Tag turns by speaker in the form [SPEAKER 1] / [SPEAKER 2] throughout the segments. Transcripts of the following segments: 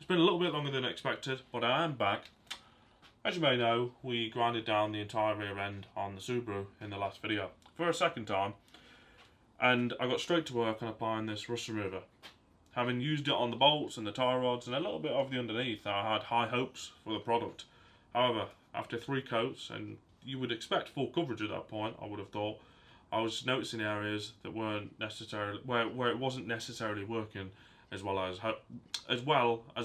[SPEAKER 1] It's been a little bit longer than expected, but I am back. As you may know, we grinded down the entire rear end on the Subaru in the last video for a second time, and I got straight to work on applying this rust remover. Having used it on the bolts and the tie rods and a little bit of the underneath, I had high hopes for the product. However, after 3 coats, and you would expect full coverage at that point, I would have thought, I was noticing areas that weren't necessarily where it wasn't necessarily working as well as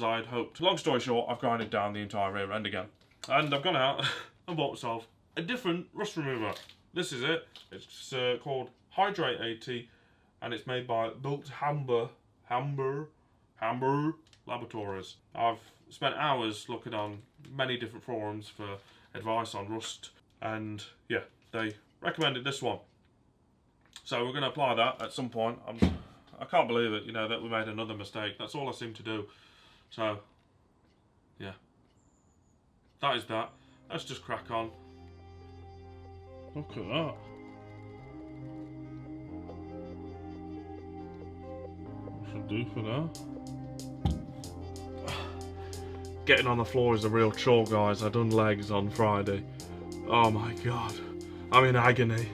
[SPEAKER 1] I had hoped. Long story short, I've grinded down the entire rear end again, and I've gone out and bought myself a different rust remover. This is it. It's called Hydrate 80, and it's made by Built Hamburg Laboratories. I've spent hours looking on many different forums for advice on rust, and yeah, they recommended this one. So we're going to apply that at some point. I can't believe it, that we made another mistake. That's all I seem to do. So, yeah. That is that. Let's just crack on. Look at that. What should do for that? Getting on the floor is a real chore, guys. I done legs on Friday. Oh my god. I'm in agony.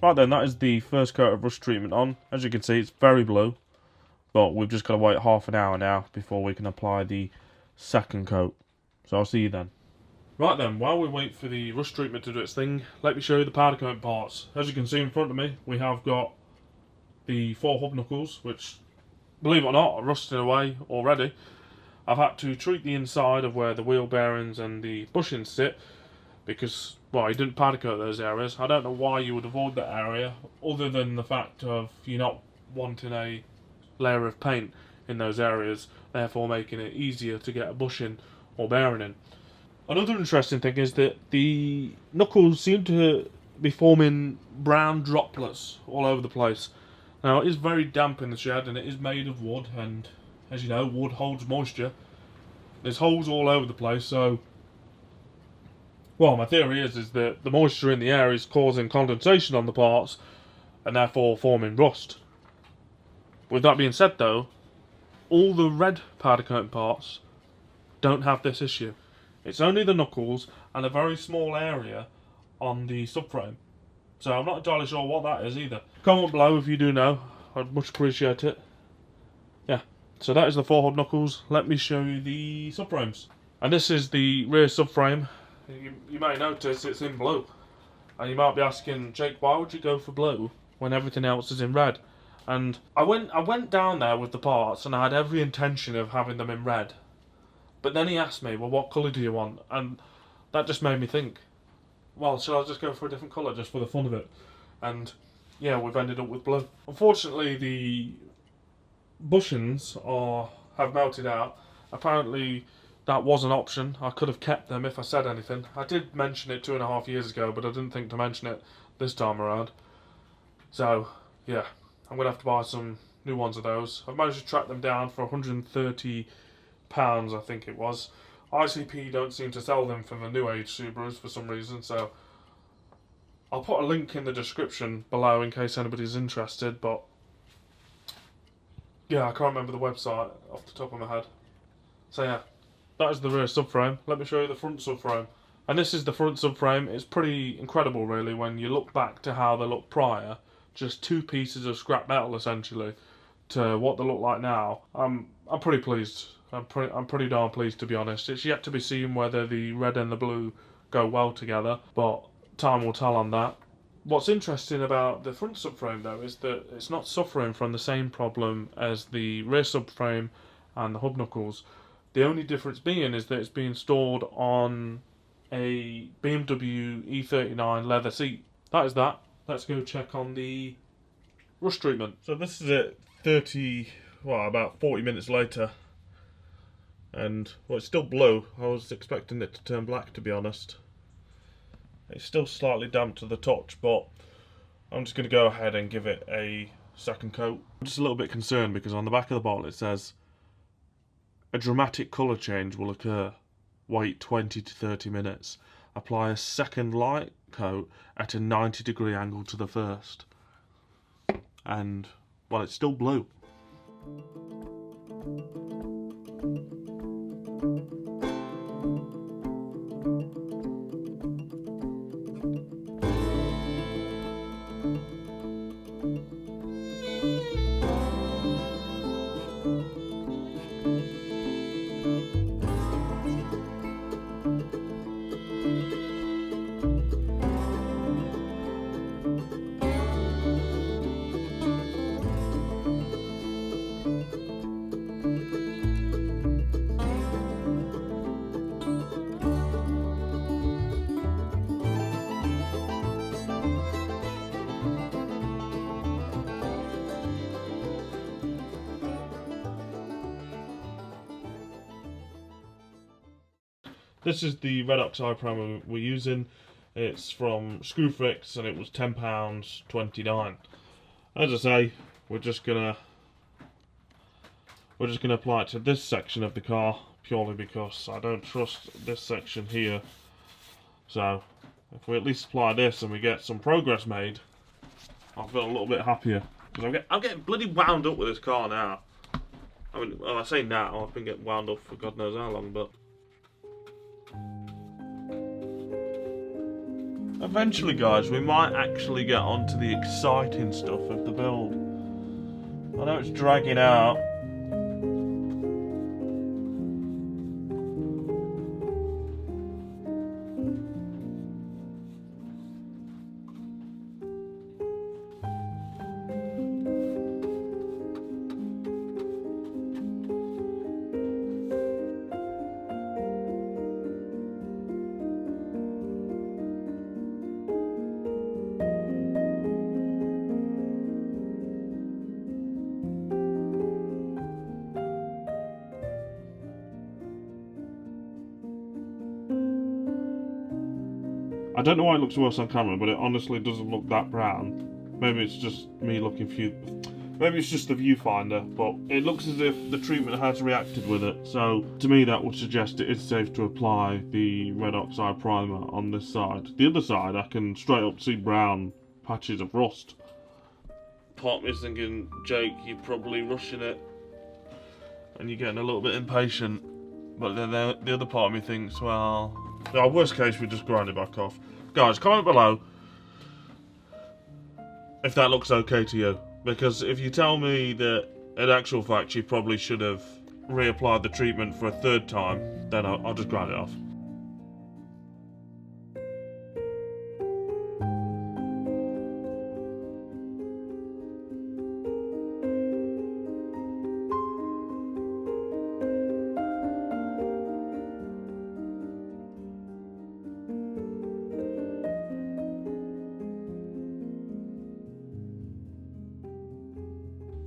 [SPEAKER 1] Right then, that is the first coat of rust treatment on. As you can see, it's very blue, but we've just got to wait half an hour now before we can apply the second coat. So I'll see you then. Right then, while we wait for the rust treatment to do its thing, let me show you the powder coat parts. As you can see in front of me, we have got the 4 hub knuckles, which, believe it or not, are rusted away already. I've had to treat the inside of where the wheel bearings and the bushings sit, because, well, you didn't powder coat those areas. I don't know why you would avoid that area, other than the fact of you not wanting a layer of paint in those areas, therefore making it easier to get a bushing or bearing in. Another interesting thing is that the knuckles seem to be forming brown droplets all over the place. Now, it is very damp in the shed, and it is made of wood, and as you know, wood holds moisture. There's holes all over the place, so, well, my theory is that the moisture in the air is causing condensation on the parts, and therefore forming rust. With that being said though, all the red powder coating parts don't have this issue. It's only the knuckles and a very small area on the subframe. So I'm not entirely sure what that is either. Comment below if you do know, I'd much appreciate it. Yeah, so that is the 4 hub knuckles. Let me show you the subframes. And this is the rear subframe. You may notice it's in blue, and you might be asking, Jake, why would you go for blue when everything else is in red? And I went down there with the parts, and I had every intention of having them in red. But then he asked me, well, what colour do you want? And that just made me think, well, shall I just go for a different colour just for the fun of it? And yeah, we've ended up with blue. Unfortunately, the bushings have melted out. Apparently, that was an option. I could have kept them if I said anything. I did mention it 2.5 years ago, but I didn't think to mention it this time around. So, yeah, I'm going to have to buy some new ones of those. I've managed to track them down for £130, I think it was. ICP don't seem to sell them for the new age Subarus for some reason, so I'll put a link in the description below in case anybody's interested, but yeah, I can't remember the website off the top of my head. So yeah, that is the rear subframe. Let me show you the front subframe. And this is the front subframe. It's pretty incredible, really, when you look back to how they looked prior. Just two pieces of scrap metal, essentially, to what they look like now. I'm pretty pleased. I'm pretty darn pleased, to be honest. It's yet to be seen whether the red and the blue go well together, but time will tell on that. What's interesting about the front subframe, though, is that it's not suffering from the same problem as the rear subframe and the hub knuckles. The only difference being is that it's being stored on a BMW E39 leather seat. That is that. Let's go check on the rust treatment. So this is it, about 40 minutes later. And, well, it's still blue. I was expecting it to turn black, to be honest. It's still slightly damp to the touch, but I'm just going to go ahead and give it a second coat. I'm just a little bit concerned because on the back of the bottle it says a dramatic colour change will occur. Wait 20 to 30 minutes. Apply a second light coat at a 90-degree angle to the first. And, well, it's still blue. This is the red oxide primer we're using. It's from Screwfix and it was £10.29. As I say, we're just gonna apply it to this section of the car purely because I don't trust this section here. So if we at least apply this and we get some progress made, I'll feel a little bit happier. Because I'm getting bloody wound up with this car now. I mean, well, I say now, I've been getting wound up for God knows how long, but eventually, guys, we might actually get onto the exciting stuff of the build. I know it's dragging out. I don't know why it looks worse on camera, but it honestly doesn't look that brown. Maybe it's just me looking maybe it's just the viewfinder, but it looks as if the treatment has reacted with it. So to me that would suggest it is safe to apply the red oxide primer on this side. The other side I can straight up see brown patches of rust. Part of me is thinking, Jake, you're probably rushing it and you're getting a little bit impatient. But then the other part of me thinks, well, no, worst case we just grind it back off. Guys, comment below if that looks okay to you. Because if you tell me that in actual fact you probably should have reapplied the treatment for a third time, then I'll just grind it off.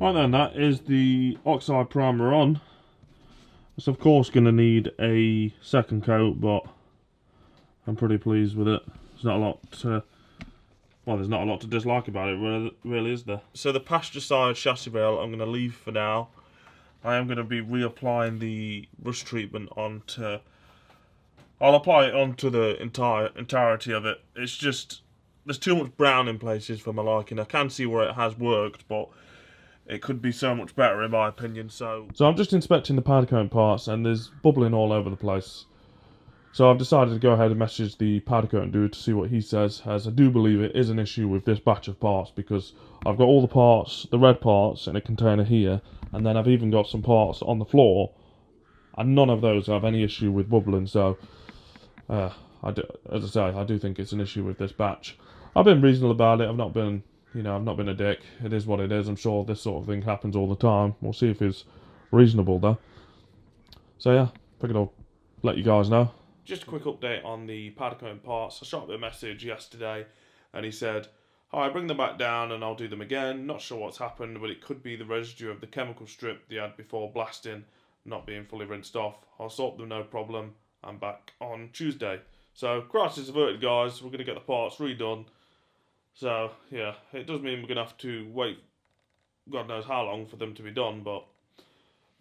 [SPEAKER 1] Right then, that is the oxide primer on. It's of course going to need a second coat, but I'm pretty pleased with it. There's not a lot to, well, there's not a lot to dislike about it, really, is there? So the passenger side chassis rail I'm going to leave for now. I am going to be reapplying the rust treatment onto, I'll apply it onto the entirety of it. It's just, there's too much brown in places for my liking. I can see where it has worked, but it could be so much better in my opinion. So I'm just inspecting the powder coat parts and there's bubbling all over the place. So I've decided to go ahead and message the powder coating dude to see what he says, as I do believe it is an issue with this batch of parts, because I've got all the parts, the red parts, in a container here, and then I've even got some parts on the floor, and none of those have any issue with bubbling. So as I say, I do think it's an issue with this batch. I've been reasonable about it. I've not been a dick. It is what it is. I'm sure this sort of thing happens all the time. We'll see if it's reasonable though. So yeah, figured I'll let you guys know. Just a quick update on the powder coating parts. I shot him a message yesterday and he said, "Hi, bring them back down and I'll do them again. Not sure what's happened, but it could be the residue of the chemical strip they had before blasting not being fully rinsed off. I'll sort them, no problem. I'm back on Tuesday." So, crisis averted, guys. We're going to get the parts redone. So, yeah, it does mean we're going to have to wait God knows how long for them to be done, but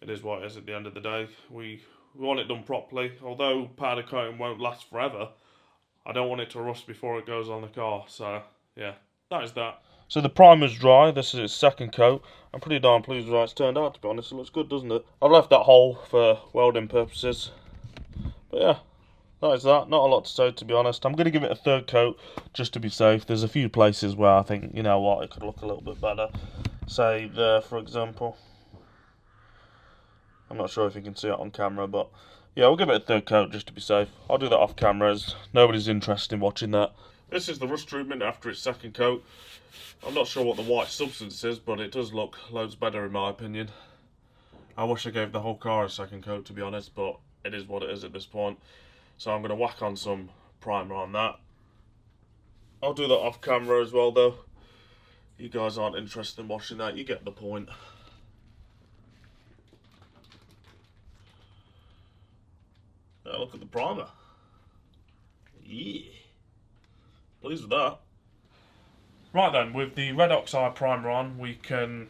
[SPEAKER 1] it is what it is at the end of the day. We want it done properly. Although powder coating won't last forever, I don't want it to rust before it goes on the car. So, yeah, that is that. So the primer's dry. This is its second coat. I'm pretty darn pleased with how it's turned out, to be honest. It looks good, doesn't it? I've left that hole for welding purposes. But yeah, that is that. Not a lot to say, to be honest. I'm going to give it a third coat just to be safe. There's a few places where I think, you know what, it could look a little bit better. Say there, for example. I'm not sure if you can see it on camera, but yeah, we'll give it a third coat just to be safe. I'll do that off camera as nobody's interested in watching that. This is the rust treatment after its second coat. I'm not sure what the white substance is, but it does look loads better in my opinion. I wish I gave the whole car a second coat, to be honest, but it is what it is at this point. So I'm going to whack on some primer on that. I'll do that off camera as well though. You guys aren't interested in watching that, you get the point. Now look at the primer. Yeah. Pleased with that. Right then, with the red oxide primer on, we can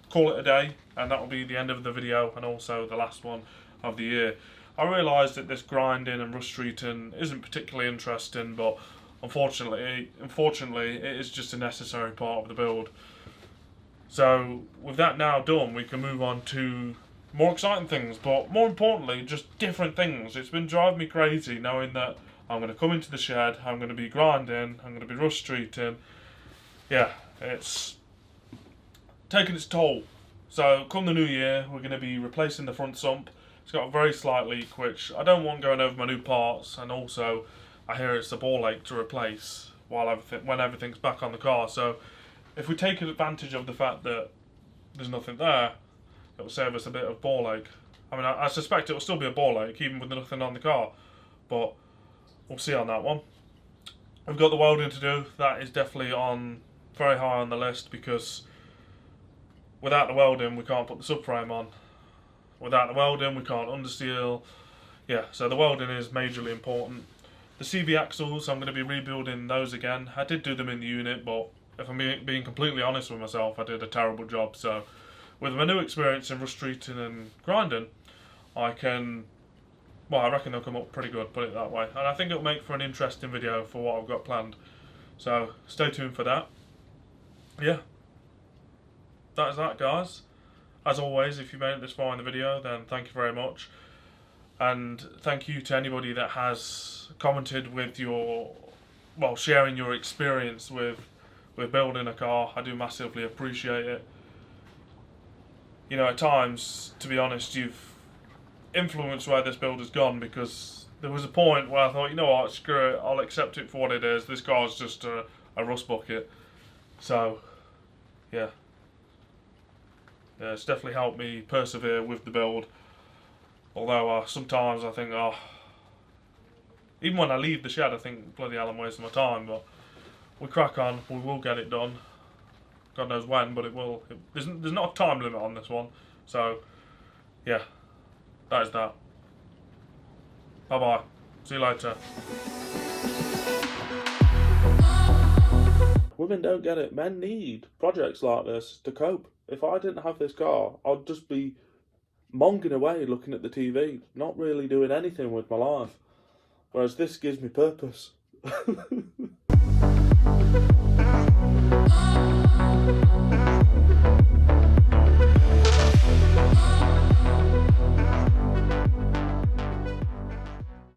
[SPEAKER 1] call it a day, and that will be the end of the video and also the last one of the year. I realised that this grinding and rust treating isn't particularly interesting, but unfortunately it is just a necessary part of the build. So with that now done, we can move on to more exciting things, but more importantly, just different things. It's been driving me crazy knowing that I'm going to come into the shed, I'm going to be grinding, I'm going to be rust treating. Yeah, it's taking its toll. So come the new year, we're going to be replacing the front sump. It's got a very slight leak, which I don't want going over my new parts, and also I hear it's a ball ache to replace when everything's back on the car. So if we take advantage of the fact that there's nothing there, it'll save us a bit of ball ache. I mean, I suspect it'll still be a ball ache even with nothing on the car, but we'll see on that one. We've got the welding to do. That is definitely very high on the list, because without the welding we can't put the subframe on. Without the welding we can't underseal. Yeah, so the welding is majorly important. The CV axles, I'm going to be rebuilding those again. I did do them in the unit, but if I'm being completely honest with myself, I did a terrible job. So with my new experience in rust treating and grinding, I reckon they'll come up pretty good, put it that way. And I think it'll make for an interesting video for what I've got planned. So stay tuned for that. Yeah, that is that, guys. As always, if you made it this far in the video, then thank you very much. And thank you to anybody that has commented with sharing your experience with building a car. I do massively appreciate it. You know, at times, to be honest, you've influenced where this build has gone, because there was a point where I thought, you know what, screw it, I'll accept it for what it is. This car's just a rust bucket. So, yeah. Yeah, it's definitely helped me persevere with the build. Although sometimes I think, even when I leave the shed, I think, bloody hell, I'm wasting my time. But we crack on, we will get it done. God knows when, but it will. There's not a time limit on this one. So, yeah, that is that. Bye-bye. See you later. Women don't get it. Men need projects like this to cope. If I didn't have this car, I'd just be monging away looking at the TV, not really doing anything with my life. Whereas this gives me purpose.